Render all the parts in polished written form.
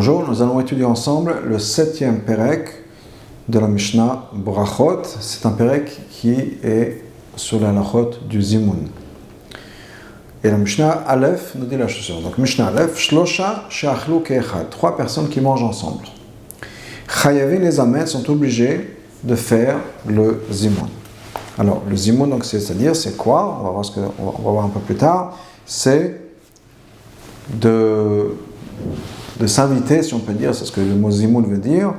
Bonjour, nous allons étudier ensemble le 7e Perek de la Mishnah Brachot. C'est un Perek qui est sur la halachot du Zimoun. Et la Mishnah Aleph nous dit la chose. Donc Mishnah Aleph, Shlosha she'achlu ke'echad, 3 personnes qui mangent ensemble. Chayavin les Amet sont obligés de faire le Zimoun. Alors le Zimoun, donc c'est-à-dire c'est quoi? On va voir un peu plus tard. C'est de s'inviter, si on peut dire, c'est ce que le mot Zimoun veut dire,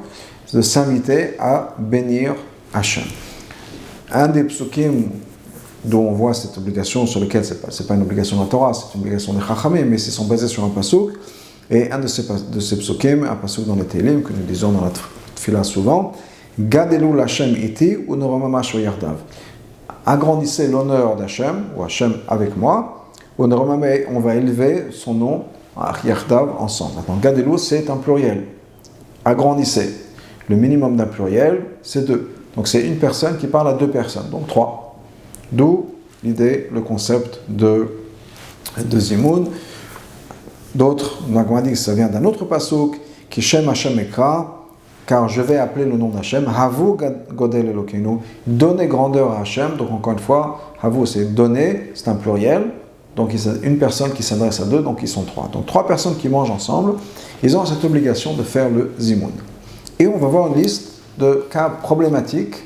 de s'inviter à bénir Hachem. Un des psukim dont on voit cette obligation, sur lequel c'est pas une obligation de la Torah, c'est une obligation des Chachamim, mais ils sont basés sur un pasuk, et un de ces psukim, un pasuk dans les Télim, que nous disons dans la Tfila souvent, Gadelu l'Hachem iti ou noromamash ou yardav. Agrandissez l'honneur d'Hachem, ou Hachem avec moi, ou noromamash, on va élever son nom, Yardav, ensemble. Maintenant, Gadelu, c'est un pluriel. Agrandissez. Le minimum d'un pluriel, c'est 2. Donc, c'est une personne qui parle à 2 personnes, donc 3. D'où l'idée, le concept de Zimoun. D'autres, on dit que ça vient d'un autre pasuk, qui Shem Hashem Ekra, car je vais appeler le nom d'Hachem, Havu Godel Elokeinu, donner grandeur à Hachem. Donc, encore une fois, Havu, c'est donner, c'est un pluriel. Donc, une personne qui s'adresse à 2, donc ils sont 3. Donc, 3 personnes qui mangent ensemble, ils ont cette obligation de faire le Zimoun. Et on va voir une liste de cas problématiques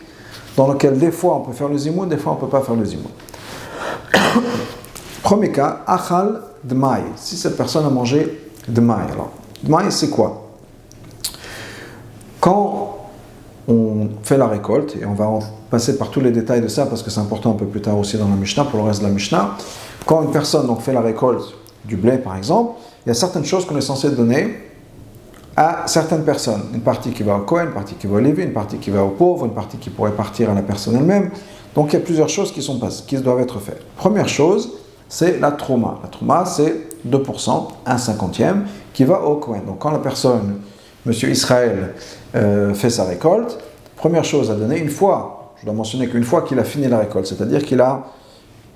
dans lesquels des fois on peut faire le Zimoun, des fois on ne peut pas faire le Zimoun. Premier cas, Achal Dmai. Si cette personne a mangé Dmai. Alors, Dmai, c'est quoi? Quand on fait la récolte, et on va passer par tous les détails de ça parce que c'est important un peu plus tard aussi dans la Mishnah, pour le reste de la Mishnah, quand une personne donc, fait la récolte du blé par exemple, il y a certaines choses qu'on est censé donner à certaines personnes. Une partie qui va au Kohen, une partie qui va au Lévi, une partie qui va aux pauvres, une partie qui pourrait partir à la personne elle-même. Donc il y a plusieurs choses qui doivent être faites. Première chose, c'est la trouma. La trouma, c'est 2%, 1/50, qui va au Kohen. Donc quand la personne, monsieur Israël, fait sa récolte, première chose à donner, je dois mentionner qu'une fois qu'il a fini la récolte, c'est-à-dire qu'il a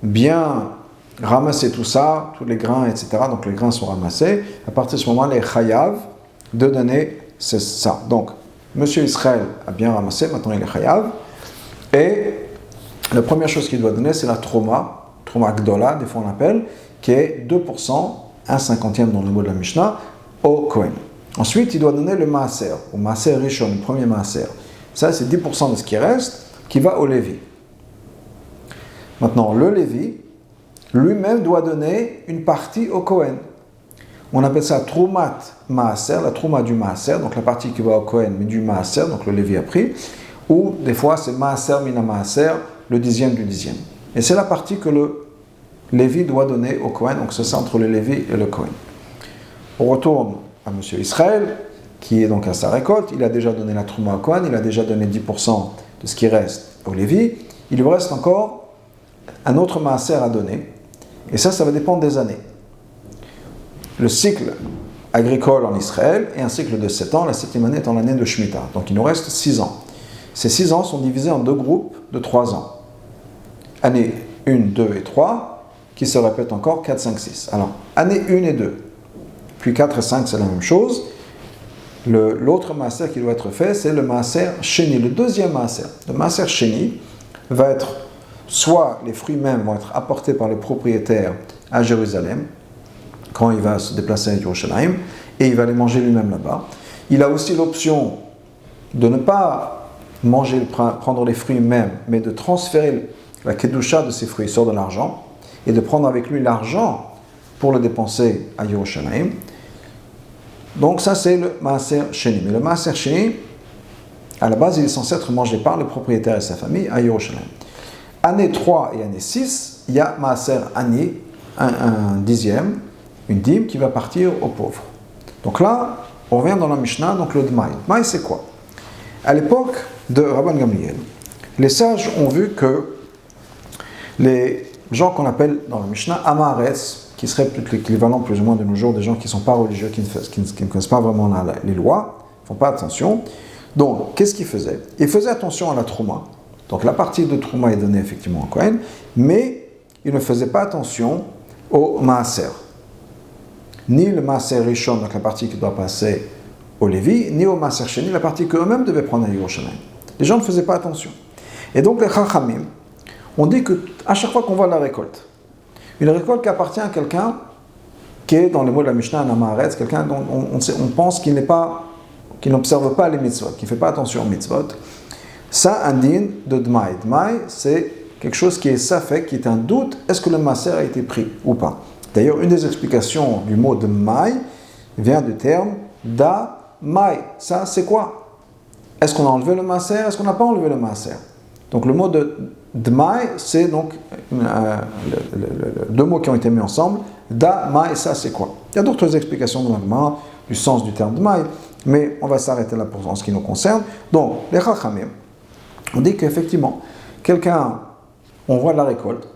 bien ramassé tout ça, tous les grains, etc. Donc les grains sont ramassés. À partir de ce moment, les chayav de donner c'est ça. Donc, monsieur Israël a bien ramassé, maintenant il est chayav. Et la première chose qu'il doit donner, c'est la trouma gdola, des fois on l'appelle, qui est 2%, 1/50 dans le mot de la Mishnah, au Kohen. Ensuite, il doit donner le maaser, ou maaser rishon, le premier maaser. Ça, c'est 10% de ce qui reste, qui va au Lévi. Maintenant, le Lévi, lui-même doit donner une partie au Kohen. On appelle ça Troumat Maaser, la Trouma du Maaser, donc la partie qui va au Kohen, mais du Maaser, donc le Lévi a pris, ou des fois c'est Maaser Mina Maaser, le 10e du 10e. Et c'est la partie que le Lévi doit donner au Kohen, donc c'est ça entre le Lévi et le Kohen. On retourne à monsieur Israël, qui est donc à sa récolte, il a déjà donné la Trouma au Kohen, il a déjà donné 10% de ce qui reste au Lévi, il lui reste encore un autre Maaser à donner, et ça va dépendre des années. Le cycle agricole en Israël est un cycle de 7 ans, la 7e année étant l'année de Shemitah. Donc il nous reste 6 ans. Ces 6 ans sont divisés en 2 groupes de 3 ans. Année 1, 2 et 3, qui se répètent encore 4, 5, 6. Alors, année 1 et 2, puis 4 et 5, c'est la même chose. L'autre maaser qui doit être fait, c'est le maaser sheni, le deuxième maaser. Le maaser sheni va être, soit les fruits mêmes vont être apportés par le propriétaire à Jérusalem, quand il va se déplacer à Yerushalayim, et il va les manger lui-même là-bas. Il a aussi l'option de ne pas prendre les fruits mêmes, mais de transférer la kedusha de ces fruits sur de l'argent, et de prendre avec lui l'argent pour le dépenser à Yerushalayim. Donc ça c'est le maaser sheni. Mais le maaser sheni, à la base, il est censé être mangé par le propriétaire et sa famille à Yerushalayim. Année 3 et année 6, il y a maaser ani, un 10e, une dîme qui va partir aux pauvres. Donc là, on revient dans la Mishnah, donc le Dmai. Dmai, c'est quoi? À l'époque de Rabban Gamliel, les sages ont vu que les gens qu'on appelle dans la Mishnah Amaretz, qui serait l'équivalent plus ou moins de nos jours des gens qui ne sont pas religieux, qui ne connaissent pas vraiment les lois, ne font pas attention. Donc, qu'est-ce qu'ils faisaient? Ils faisaient attention à la Trouma. Donc, la partie de Trouma est donnée effectivement au Kohen, mais ils ne faisaient pas attention au Maaser. Ni le Maaser Rishon, donc la partie qui doit passer au Lévi, ni au Maaser Sheni, la partie qu'eux-mêmes devaient prendre à Yerushalayim. Les gens ne faisaient pas attention. Et donc les Chachamim, on dit qu'à chaque fois qu'on voit la récolte, une récolte qui appartient à quelqu'un qui est, dans les mots de la Mishnah, un Amaretz, quelqu'un dont on pense qu'il n'observe pas les mitzvot, qui ne fait pas attention aux mitzvot, ça indigne de Dmaï. Dmaï, c'est quelque chose qui est safek, qui est un doute, est-ce que le maaser a été pris ou pas. D'ailleurs, une des explications du mot Dmaï vient du terme da-maï. Ça, c'est quoi? Est-ce qu'on a enlevé le maaser? Est-ce qu'on n'a pas enlevé le maaser? Donc le mot de Dmaï, c'est donc deux mots qui ont été mis ensemble. Da-maï, ça c'est quoi? Il y a d'autres explications dans la Gemara du sens du terme Dmaï, mais on va s'arrêter là pour en ce qui nous concerne. Donc, les Chachamim, on dit qu'effectivement, quelqu'un, on voit la récolte,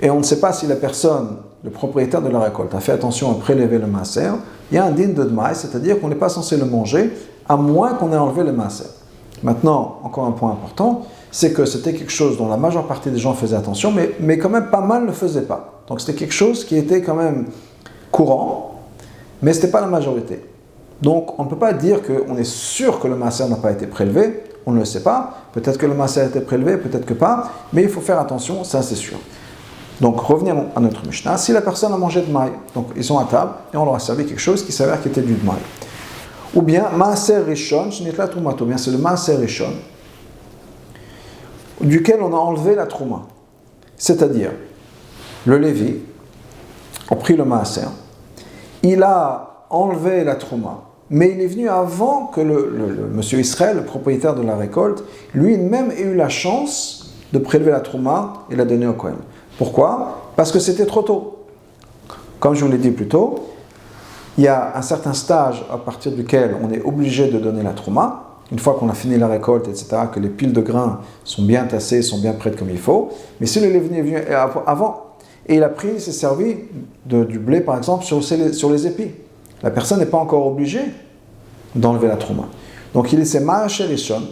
et on ne sait pas si la personne, le propriétaire de la récolte, a fait attention à prélever le maaser. Il y a un din de Dmaï, c'est-à-dire qu'on n'est pas censé le manger, à moins qu'on ait enlevé le maaser. Maintenant, encore un point important, c'est que c'était quelque chose dont la majeure partie des gens faisaient attention, mais quand même pas mal ne le faisaient pas. Donc c'était quelque chose qui était quand même courant, mais ce n'était pas la majorité. Donc on ne peut pas dire qu'on est sûr que le maaser n'a pas été prélevé, on ne le sait pas, peut-être que le maaser a été prélevé, peut-être que pas, mais il faut faire attention, ça c'est sûr. Donc revenons à notre Mishnah, si la personne a mangé de maï, donc ils sont à table, et on leur a servi quelque chose qui s'avère qu'il était du maï. Ou bien, maaser rishon, shnitla trumato, bien c'est le maaser rishon, duquel on a enlevé la trouma. C'est-à-dire, le Lévi a pris le maaser, il a enlevé la trouma, mais il est venu avant que le monsieur Israël, le propriétaire de la récolte, lui-même ait eu la chance de prélever la trouma et la donner au Kohen. Pourquoi? Parce que c'était trop tôt. Comme je vous l'ai dit plus tôt, il y a un certain stage à partir duquel on est obligé de donner la trouma. Une fois qu'on a fini la récolte, etc., que les piles de grains sont bien tassées, sont bien prêtes comme il faut. Mais si le Lévi est venu avant, et il a pris, il s'est servi du blé, par exemple, sur les épis, la personne n'est pas encore obligée d'enlever la trouma. Donc il s'est maaser rishon,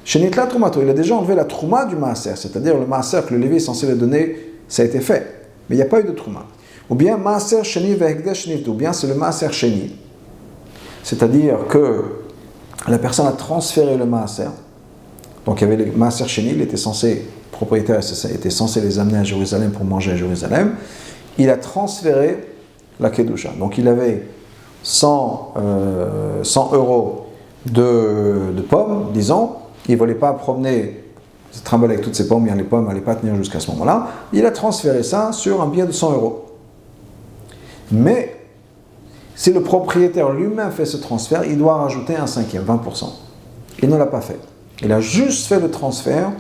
shenitla trumato, il a déjà enlevé la trouma du maaser, c'est-à-dire le maaser que le Lévi est censé le donner, ça a été fait, mais il n'y a pas eu de trouma. Ou bien maaser sheni vehekdesh nit, ou bien c'est le maaser sheni, c'est-à-dire que la personne a transféré le maaser. Donc il y avait le maaser sheni, il était censé, le propriétaire était censé les amener à Jérusalem pour manger à Jérusalem. Il a transféré la kedusha. Donc il avait 100 euros de pommes, disons. Il ne voulait pas promener, se trimballer avec toutes ces pommes, bien les pommes n'allaient pas tenir jusqu'à ce moment-là. Il a transféré ça sur un billet de 100 euros. Mais si le propriétaire lui-même fait ce transfert, il doit rajouter un cinquième, 20%. Il ne l'a pas fait. Il a juste fait le transfert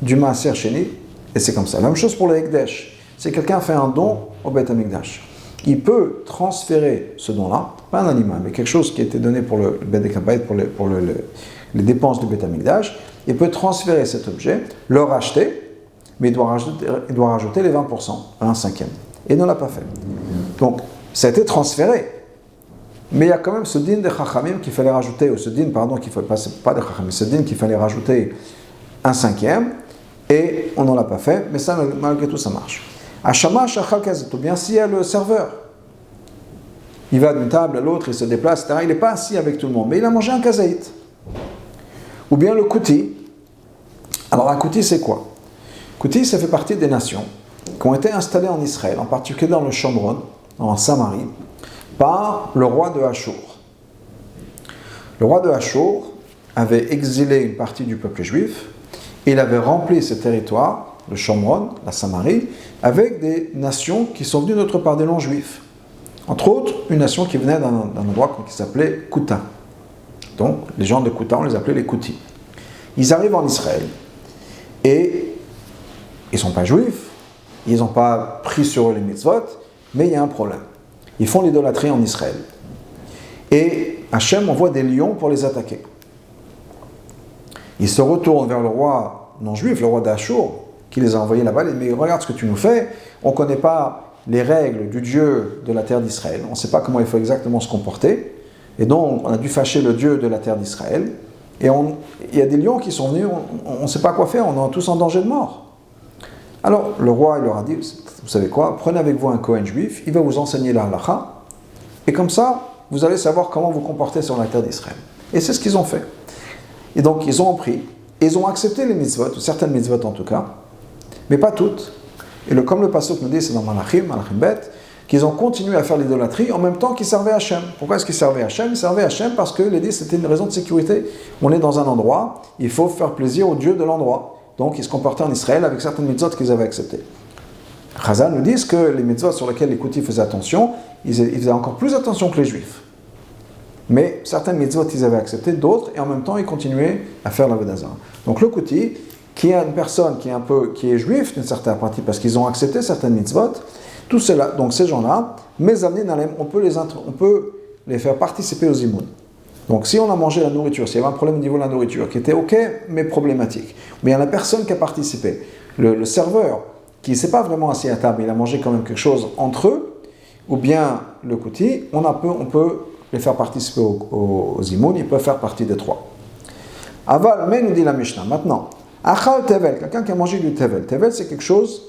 du maaser sheni, et c'est comme ça. La même chose pour le hekdesh. Si quelqu'un fait un don au Beit HaMikdash, il peut transférer ce don-là, pas un animal, mais quelque chose qui a été donné pour le Beit HaKabayit, pour les dépenses du Beit HaMikdash, il peut transférer cet objet, le racheter, mais il doit rajouter les 20%, un cinquième. Et il ne l'a pas fait. Donc, ça a été transféré. Mais il y a quand même ce din de Chachamim qu'il fallait rajouter, ou ce din, pardon, pas de Chachamim, ce din qu'il fallait rajouter un cinquième, et on n'en l'a pas fait, mais ça, malgré tout, ça marche. Hashama shachal kazet, ou bien s'il y a le serveur, il va d'une table à l'autre, il se déplace, etc. Il n'est pas assis avec tout le monde, mais il a mangé un kazaït. Ou bien le kouti. Alors un kouti, c'est quoi? Kouti, ça fait partie des nations qui ont été installées en Israël, en particulier dans le Shomron, en Samarie, par le roi de Hachour. Le roi de Hachour avait exilé une partie du peuple juif, et il avait rempli ce territoire, le Shomron, la Samarie, avec des nations qui sont venues d'autre part, des non-juifs. Entre autres, une nation qui venait d'un endroit qui s'appelait Kouta. Donc, les gens de Kouta, on les appelait les Koutis. Ils arrivent en Israël, et ils ne sont pas juifs, ils n'ont pas pris sur eux les mitzvot, mais il y a un problème. Ils font l'idolâtrie en Israël. Et Hachem envoie des lions pour les attaquer. Ils se retournent vers le roi non-juif, le roi d'Achour, qui les a envoyés là-bas. Mais regarde ce que tu nous fais. On ne connaît pas les règles du Dieu de la terre d'Israël. On ne sait pas comment il faut exactement se comporter. Et donc, on a dû fâcher le Dieu de la terre d'Israël. Et il y a des lions qui sont venus, on ne sait pas quoi faire, on est tous en danger de mort. Alors, le roi, il leur a dit, vous savez quoi, prenez avec vous un Kohen juif, il va vous enseigner la halakha, et comme ça, vous allez savoir comment vous comporter sur la terre d'Israël. Et c'est ce qu'ils ont fait. Et donc, ils ont appris, ils ont accepté les mitzvot, ou certaines mitzvot en tout cas, mais pas toutes. Et comme le pasuk nous dit, c'est dans Malachim Bet, qu'ils ont continué à faire l'idolâtrie en même temps qu'ils servaient Hachem. Pourquoi est-ce qu'ils servaient Hachem? Ils servaient Hachem parce que les 10, c'était une raison de sécurité. On est dans un endroit, il faut faire plaisir au Dieu de l'endroit. Donc, ils se comportaient en Israël avec certaines mitzvot qu'ils avaient acceptées. Chazal nous dit que les mitzvot sur lesquels les Koutis faisaient attention, ils faisaient encore plus attention que les Juifs. Mais certaines mitzvot, ils avaient accepté, d'autres, et en même temps, ils continuaient à faire l'Avodat Zarah. Donc le Kouti, qui est une personne qui est juif d'une certaine partie, parce qu'ils ont accepté certaines mitzvot, tout cela, donc ces gens-là, on peut les faire participer aux imoun. Donc si on a mangé la nourriture, s'il y avait un problème au niveau de la nourriture, qui était ok, mais problématique, mais il y en a personne qui a participé. Le serveur, qui ne s'est pas vraiment assis à table, il a mangé quand même quelque chose entre eux, ou bien le Kouti, on peut les faire participer aux imoun, ils peuvent faire partie des trois. Aval, mais nous dit la Mishnah, maintenant, Achal Tevel, quelqu'un qui a mangé du Tevel. Tevel, c'est quelque chose,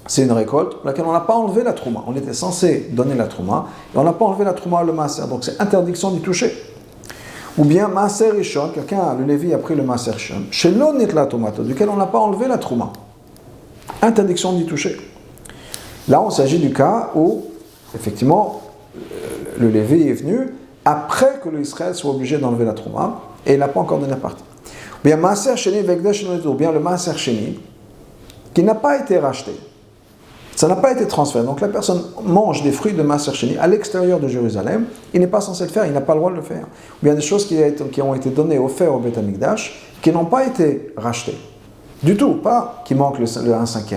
c'est une récolte pour laquelle on n'a pas enlevé la Trouma. On était censé donner la Trouma, et on n'a pas enlevé la Trouma le Maaser, donc c'est interdiction d'y toucher. Ou bien Maaser Rishon, quelqu'un, le Lévi a pris le Maaser Rishon, chez l'onit la Tomato, duquel on n'a pas enlevé la Trouma. Interdiction d'y toucher. Là, on s'agit du cas où, effectivement, le Lévi est venu après que l'Israël soit obligé d'enlever la Trouma, et il n'a pas encore donné la partie. Ou bien Maaser Sheni Vekdesh, ou bien le Maaser Sheni, qui n'a pas été racheté. Ça n'a pas été transféré. Donc la personne mange des fruits de Maaser Sheni à l'extérieur de Jérusalem, il n'est pas censé le faire, il n'a pas le droit de le faire. Ou bien des choses qui ont été données, offertes au Beth Amikdash, qui n'ont pas été rachetées. Du tout, pas qui manque le 1/5.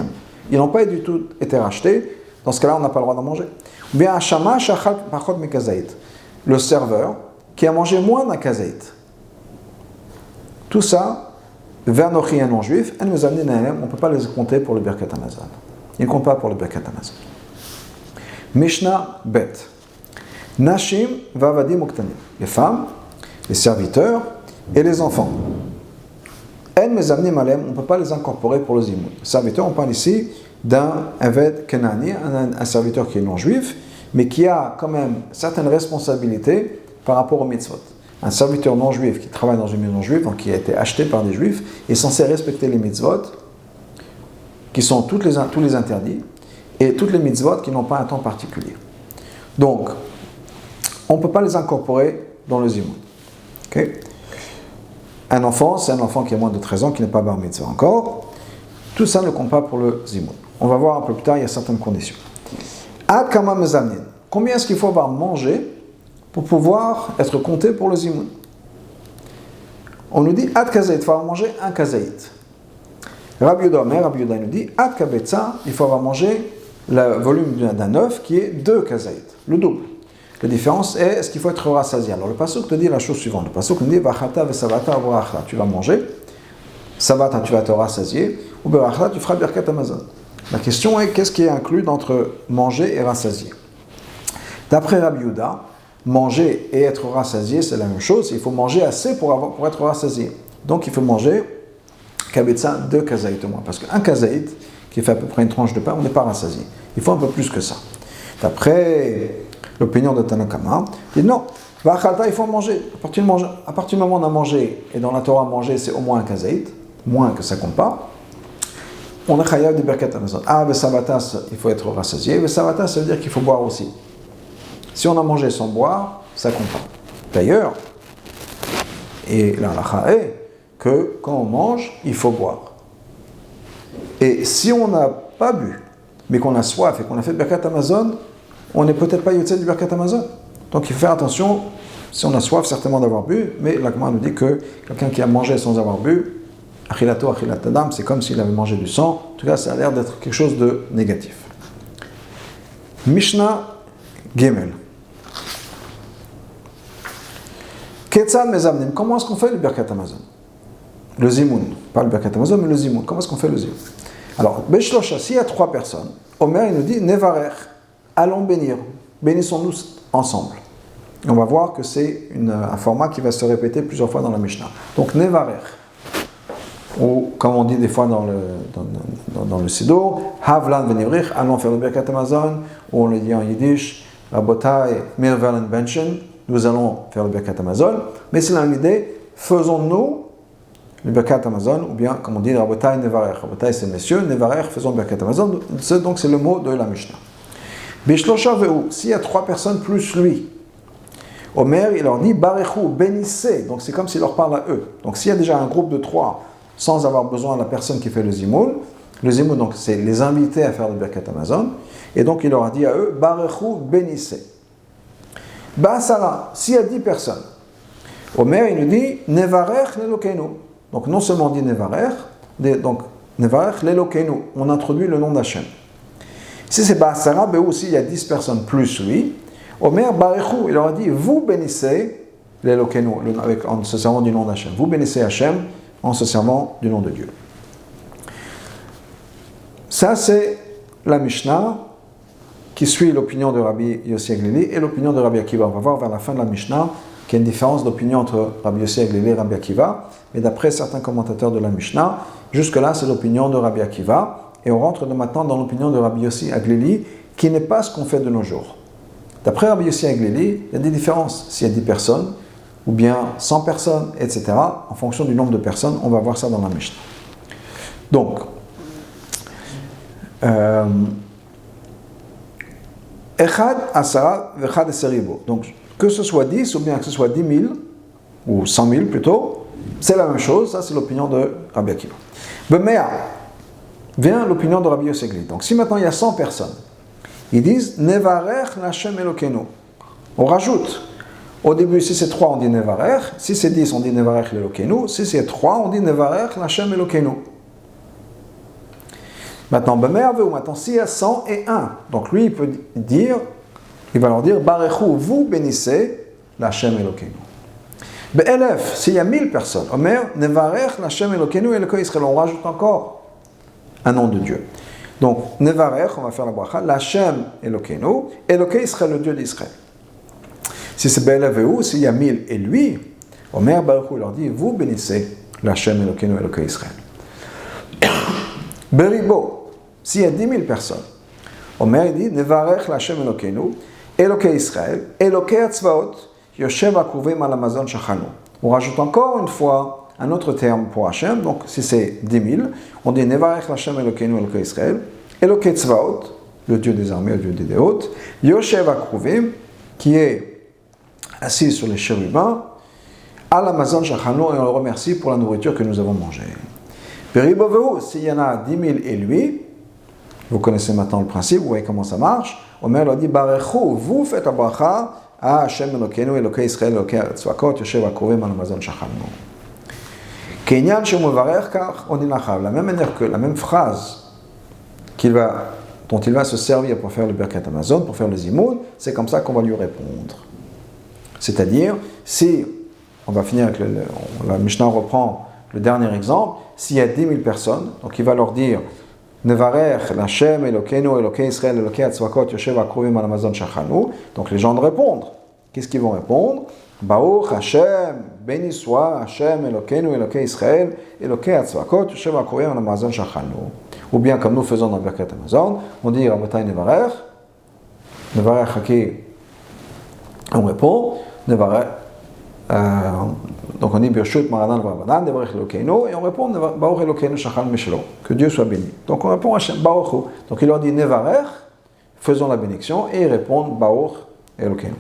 Ils n'ont pas du tout été rachetés. Dans ce cas-là, on n'a pas le droit d'en manger. Ou bien Hashama Shachal Pachot Mekazait, le serveur qui a mangé moins d'un kazait. Tout ça, vers nos chiens non-juifs, on ne peut pas les compter pour le Birkat Hamazon. Ils ne comptent pas pour le Birkat Hamazon. Mishnah Bet. Nashim vavadim uktanim. Les femmes, les serviteurs et les enfants. En mezamnim alem, on ne peut pas les incorporer pour le zimoun. Serviteur, on parle ici d'un Eved Kenani, un serviteur qui est non-juif, mais qui a quand même certaines responsabilités par rapport aux mitzvot. Un serviteur non-juif qui travaille dans une maison juive, donc qui a été acheté par des juifs, est censé respecter les mitzvot, qui sont tous les interdits, et toutes les mitzvot qui n'ont pas un temps particulier. Donc, on ne peut pas les incorporer dans le zimoun. Okay? Un enfant, c'est un enfant qui a moins de 13 ans, qui n'est pas bar mitzvah encore. Tout ça ne compte pas pour le zimoun. On va voir un peu plus tard, il y a certaines conditions. Ad kama mezamnin. Combien est-ce qu'il faut avoir mangé pour pouvoir être compté pour le zimoun? On nous dit ad kazait, il faut avoir mangé un kazait. Rabbi Yehuda nous dit ad kabetza, il faut avoir mangé le volume d'un œuf qui est 2 kazait, le double. La différence est qu'il faut être rassasié. Alors le pasuk te dit la chose suivante. Le pasuk nous dit vachata vesavata avrachla, tu vas manger, savata tu vas te rassasier, ou berachla tu feras birkat hamazon. La question est qu'est-ce qui est inclus entre manger et rassasier? D'après Rabbi Yehuda, manger et être rassasié, c'est la même chose. Il faut manger assez pour être rassasié. Donc il faut manger kabetza 2 kazaït au moins. Parce qu'un kazaït, qui fait à peu près une tranche de pain, on n'est pas rassasié. Il faut un peu plus que ça. D'après l'opinion de Tanakama, il dit non, il faut manger. À partir du moment où on a mangé, et dans la Torah, manger, c'est au moins un kazaït, moins que ça compte pas, on a chayav de birkat hamazon. Ah, vesavatas, il faut être rassasié. Vesavatas, ça veut dire qu'il faut boire aussi. Si on a mangé sans boire, ça compte pas. D'ailleurs, et la halakha est que quand on mange, il faut boire. Et si on n'a pas bu, mais qu'on a soif et qu'on a fait birkat hamazon, on n'est peut-être pas yotze du birkat hamazon. Donc il faut faire attention, si on a soif, certainement d'avoir bu, mais la Gemara nous dit que quelqu'un qui a mangé sans avoir bu, achilato achilat adam, c'est comme s'il avait mangé du sang. En tout cas, ça a l'air d'être quelque chose de négatif. Mishnah Gimel. Ketzad mezamnim. Comment est-ce qu'on fait le birkat hamazon? Le zimoun, pas le birkat hamazon, mais le zimoun. Comment est-ce qu'on fait le zimoun? Alors, Beshlosha, s'il y a 3 personnes, Omer il nous dit Nevarer, allons bénir, bénissons-nous ensemble. Et on va voir que c'est un format qui va se répéter plusieurs fois dans la Mishnah. Donc Nevarer, ou comme on dit des fois dans le Siddur, Havlan venivrir, allons faire le birkat hamazon, ou on le dit en yiddish, Rabotai, Mir Benchen, nous allons faire le Birkat Hamazon, mais c'est l'idée, faisons-nous le Birkat Hamazon, ou bien, comme on dit, Rabotai Nevarech. Rabotai, c'est messieurs, Nevarech, faisons le Birkat Hamazon, donc c'est le mot de la Mishnah. Bishlosha Ve'u, s'il y a 3 personnes plus lui, Omer, il leur dit, Barechou, bénissez, donc c'est comme s'il leur parle à eux. Donc s'il y a déjà un groupe de 3, sans avoir besoin de la personne qui fait le zimoun, donc c'est les inviter à faire le Birkat Hamazon, et donc il leur a dit à eux, Barechou, bénissez. Ba'asara, s'il y a 10 personnes, Omer, il nous dit, Nevarech l'Elokeinu. Donc non seulement on dit Nevarech, donc Nevarech l'Elokeinu, on introduit le nom d'Hachem. Si c'est Ba'asara, ben aussi il y a 10 personnes plus lui, Omer Barechou, il leur a dit, vous bénissez l'Elokeinu, en se servant du nom d'Hachem. Vous bénissez Hachem en se servant du nom de Dieu. Ça c'est la Mishnah qui suit l'opinion de Rabbi Yossi Aglili et l'opinion de Rabbi Akiva. On va voir vers la fin de la Mishnah qu'il y a une différence d'opinion entre Rabbi Yossi Aglili et Rabbi Akiva. Mais d'après certains commentateurs de la Mishnah, jusque-là c'est l'opinion de Rabbi Akiva. Et on rentre maintenant dans l'opinion de Rabbi Yossi Aglili, qui n'est pas ce qu'on fait de nos jours. D'après Rabbi Yossi Aglili, il y a des différences. S'il y a 10 personnes, ou bien 100 personnes, etc., en fonction du nombre de personnes, on va voir ça dans la Mishnah. Donc, Echad Asara Vechad Eseribo. Donc, que ce soit 10 ou bien que ce soit 10 000, ou 100 000 plutôt, c'est la même chose, ça c'est l'opinion de Rabbi Akiva. Bemea, vient l'opinion de Rabbi Yossi Aglili. Donc, si maintenant il y a 100 personnes, ils disent Nevarech Hashem Elokeinu. On rajoute. Au début, si c'est 3, on dit Nevarech. Si c'est 10, on dit Nevarech Elokeinu. Si c'est 3, on dit Nevarech Hashem Elokeinu. Maintenant, ou maintenant, s'il y a 100 et 1, donc lui, il peut dire, il va leur dire Barechou, vous bénissez Hashem Elokeinu. Be'elef, s'il y a 1000 personnes, Omer, Nevarech Hashem Elokeinu Elokei Israël. On rajoute encore un nom de Dieu. Donc, Nevarech, on va faire la bracha, l'Hachem Elokeinu, Elokei Israël, le Dieu d'Israël. Si c'est Be'eleveu, s'il y a 1000 et lui, Omer Baruch leur dit, vous bénissez l'Hachem Elokeinu, Elokei Israël. Beribo, s'il y a 10 000 personnes, Omer dit, Nevarech l'Hachem Elokeinu, Elokei Israël, Elokei Atzvaot, Yoshev Akruvim al Amazon Shachanu. On rajoute encore une fois un autre terme pour Hachem, donc si c'est 10 000, on dit Nevarech l'Hachem Elokeinu Elokei Israël, Elokei Tzvaot, le Dieu des armées, le Dieu des déotes, Yoshev Akruvim, qui est assis sur les chérubins, à l'Amazon Shachanu, et on le remercie pour la nourriture que nous avons mangée. Periboveu, s'il y en a 10 000 et lui, vous connaissez maintenant le principe, vous voyez comment ça marche, Omer leur dit Barechou, vous faites la bracha à Hachem Elokeinu, Elokei Israël, Elokei Tzvakot, Yoshev Akruvim à l'Amazon Shachanu. Kenyan Shemuvarech Kach Onilachav, la même manière que la même phrase dont il va se servir pour faire le Birkat Hamazon, pour faire le Zimoun, c'est comme ça qu'on va lui répondre. C'est-à-dire, si, on va finir avec la Mishnah reprend le dernier exemple, s'il y a 10 000 personnes, donc il va leur dire Nevarech, l'Hachem, Elokeinu, Elokei Israël, Elokei Atzvakot, Yoshev Akruvim al Amazon Shachanu. Donc les gens de répondre. Qu'est-ce qu'ils vont répondre? Baruch Hashem, béni soit Hashem, Elokeinu, Elokei Israël, Elokei Atzvakot, Yoshev Akruvim al Amazon Shachanu. Ou bien comme nous faisons dans le Birkat Hamazon, on dit Rabotai Nevarech, Nevarech Haki, on répond, Nevarech, donc on dit Birshut Maranan Varabanan, Nevarech Elokeinu, et on répond Baruch Elokeinu Shachal Meshelo, que Dieu soit béni. Donc on répond Hashem Baruch. Donc il leur dit Nevarech, faisons la bénédiction, et ils répondent Baruch Elokeinu.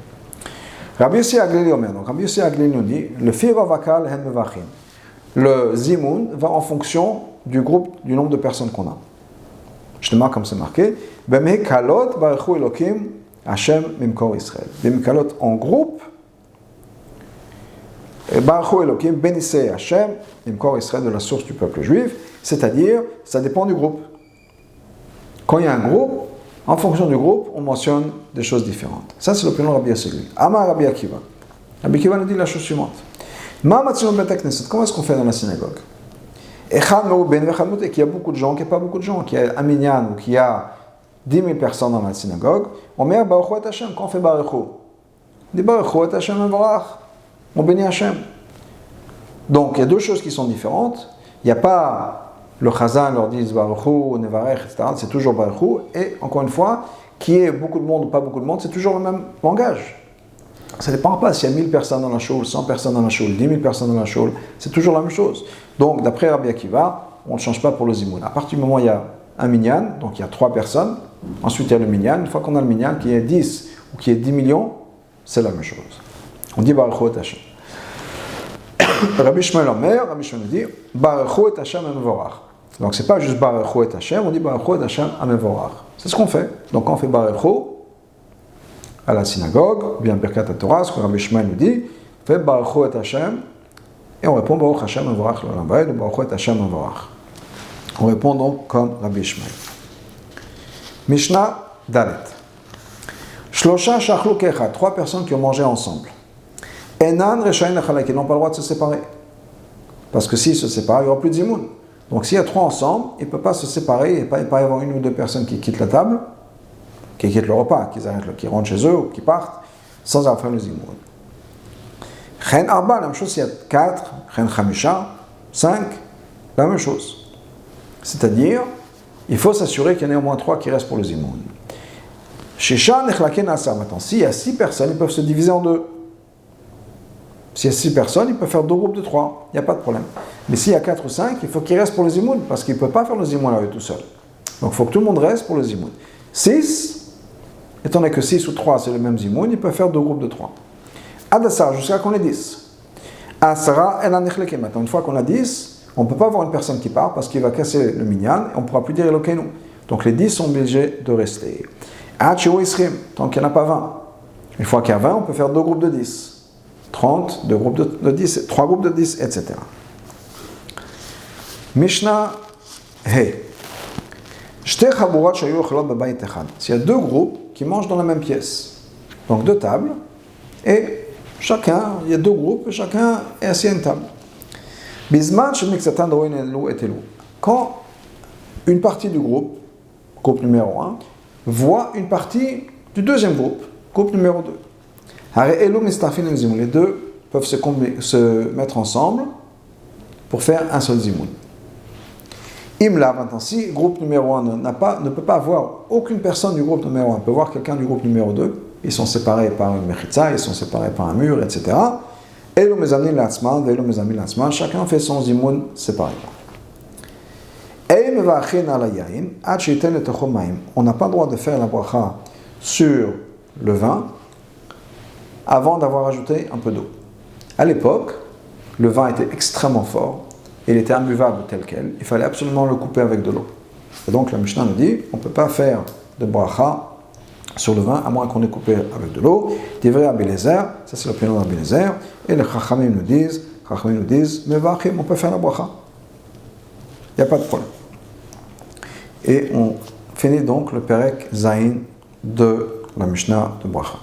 Rabbi Yossi Aglili Omer, donc Rabbi Yossi Aglili nous dit le Firavakal Hen Mevachim. Le Zimoun va en fonction du groupe, du nombre de personnes qu'on a. Justement, comme c'est marqué, B'mekalot Baruchu Elokim Hashem Mimkor Israël. B'mekalot en groupe, Baruchu Elokim, bénissez Hashem Mimkor Israël, de la source du peuple juif, c'est-à-dire, ça dépend du groupe. Quand il y a un groupe, en fonction du groupe, on mentionne des choses différentes. Ça, c'est l'opinion de Rabbi Yossi Aglili. Amar Rabbi Akiva. Rabbi Akiva nous dit la chose suivante. Comment est-ce qu'on fait dans la synagogue? Et qu'il y a beaucoup de gens, qu'il n'y a pas beaucoup de gens, qu'il y a un minyan ou qu'il y a 10 000 personnes dans la synagogue, on met Baruch Hu Hashem, quand on fait Baruch Hu, on dit Baruch Hu Hashem Evarach, on bénit Hashem. Donc il y a deux choses qui sont différentes. Il n'y a pas le Chazan leur dit Baruch Hu, Nevarech, etc. C'est toujours Baruch Hu. Et encore une fois, qu'il y ait beaucoup de monde ou pas beaucoup de monde, c'est toujours le même langage. Ça ne dépend pas s'il y a 1000 personnes dans la shoule, 100 personnes dans la shoule, 10 000 personnes dans la shoule, c'est toujours la même chose. Donc, d'après Rabbi Akiva, on ne change pas pour le zimoun. À partir du moment où il y a un minyan, donc il y a 3 personnes, ensuite il y a le minyan, une fois qu'on a le minyan, qu'il y ait 10 ou qu'il y ait 10 millions, c'est la même chose. On dit Baruch Hu et Hashem. Rabbi Shmuel Omer, Rabbi Shmuel dit Baruch Hu et Hashem Amevorach. Donc c'est pas juste Baruch Hu et Hashem, on dit Baruch Hu et Hashem Amevorach. C'est ce qu'on fait. Donc quand on fait Baruch Hu à la synagogue, bien Birkat Torah, ce que Rabbi Shmuel nous dit, on fait Baruch Hu et Hashem, et on répond Baruch Hashem Amevorach l'olam vaed, ou Baruch Hu et Hashem Amevorach. On répond donc comme Rabbi Shmuel. Mishnah Dalet. Shlosha shachlu kechad, 3 personnes qui ont mangé ensemble. Enan reshayin lechalek, ils n'ont pas le droit de se séparer. Parce que s'ils se séparent, il n'y aura plus de zimoun. Donc s'il y a 3 ensemble, ils ne peuvent pas se séparer, il ne peut pas y avoir 1 ou 2 personnes qui quittent la table, qui quittent le repas, qui rentrent chez eux ou qui partent, sans avoir fait le zimoun. Chen arba, la même chose s'il y a 4, chen chamisha, 5, la même chose. C'est-à-dire, il faut s'assurer qu'il y en ait au moins 3 qui restent pour le zimoun. Shisha nechlaken asar. Maintenant, s'il y a 6 personnes, ils peuvent se diviser en 2. S'il y a 6 personnes, ils peuvent faire 2 groupes de 3. Il n'y a pas de problème. Mais s'il y a 4 ou 5, il faut qu'ils restent pour le zimoun, parce qu'ils ne peuvent pas faire le zimoun à eux tout seuls. Donc il faut que tout le monde reste pour le zimoun. 6, étant donné que 6 ou 3 c'est le même zimoun, ils peuvent faire 2 groupes de 3. Adasar, jusqu'à qu'on ait 10. Asara el anechleke. Maintenant, une fois qu'on a 10, on ne peut pas avoir une personne qui part parce qu'il va casser le minyan et on ne pourra plus dire Elokeinu. Donc les 10 sont obligés de rester. Achiou isrim, tant qu'il n'y en a pas 20. Une fois qu'il y a 20, on peut faire 2 groupes de 10. 30, 2 groupes de 10, 3 groupes de 10, etc. Mishnah He. S'il y a 2 groupes qui mangent dans la même pièce, donc 2 tables, et chacun, il y a 2 groupes, et chacun est assis à une table. Quand une partie du groupe numéro 1, voit une partie du deuxième groupe numéro 2. Les 2 peuvent se mettre ensemble pour faire un seul zimoun. Imla, maintenant, si le groupe numéro 1 ne peut pas voir aucune personne du groupe numéro 1, peut voir quelqu'un du groupe numéro 2, ils sont séparés par une mechitza, ils sont séparés par un mur, etc. Chacun fait son zimoun séparément. On n'a pas le droit de faire la bracha sur le vin avant d'avoir ajouté un peu d'eau. À l'époque, le vin était extrêmement fort, il était imbuvable tel quel, il fallait absolument le couper avec de l'eau. Et donc la Mishnah nous dit, on ne peut pas faire de bracha sur le vin à moins qu'on ait coupé avec de l'eau. Divrei Rabbi Eliezer, ça c'est l'opinion de Rabbi Eliezer, et les Chachamim nous disent, mais on peut faire la bracha. Il n'y a pas de problème. Et on finit donc le Perek Zayin de la Mishnah de Brachot.